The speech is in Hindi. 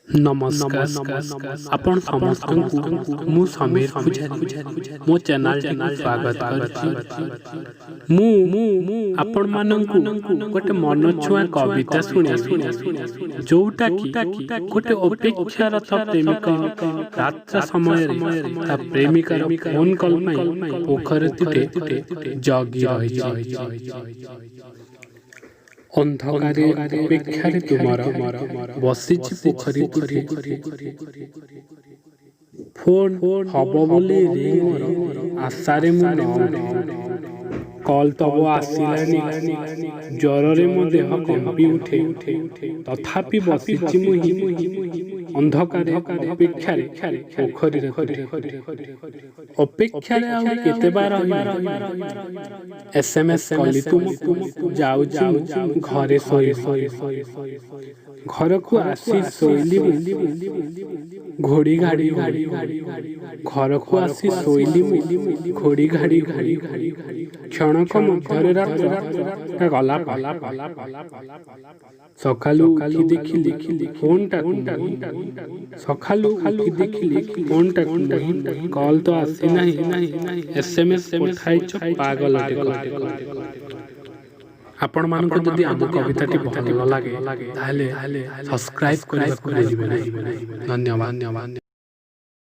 नमस्कार आपण समस्त मु समीर पुजारी मो चैनल स्वागत करछि मु आपण मानंकु गोटे मन छुआ कविता सुने जोटा कि गोटे अपेक्षारत प्रेमिक रात समय ता प्रेमिकार फोन कॉल पई पोखर तीटे जगी रही अंधकारे अपेक्षारे तुमर बसिछि पोखरी फोन हब बोली रिंग आशारे कॉल तब आसिलानी ज्वरे मो देह कंपी उठे तथापि बसिछि मुहि अंधकारे अपेक्षारे पोखरी अपेक्षारे आ केते बार एसएमएस कली तुम जाउछि घरे सोई घर को आसी सोइली घोड़ी घाड़ी घर को आसी सोइली घोड़ी घाड़ी क्षणक मध्यरे रात गला सकालू उठी देखिली फोनटा सकालू उठी देखिली फोनटा कॉल तो आसी नहीं एसएमएस पठाइछ पागल आपण मानको जदि आम कविताटी भल लागे ताहले सब्सक्राइब करबा को भूलिबे नहीं। धन्यवाद।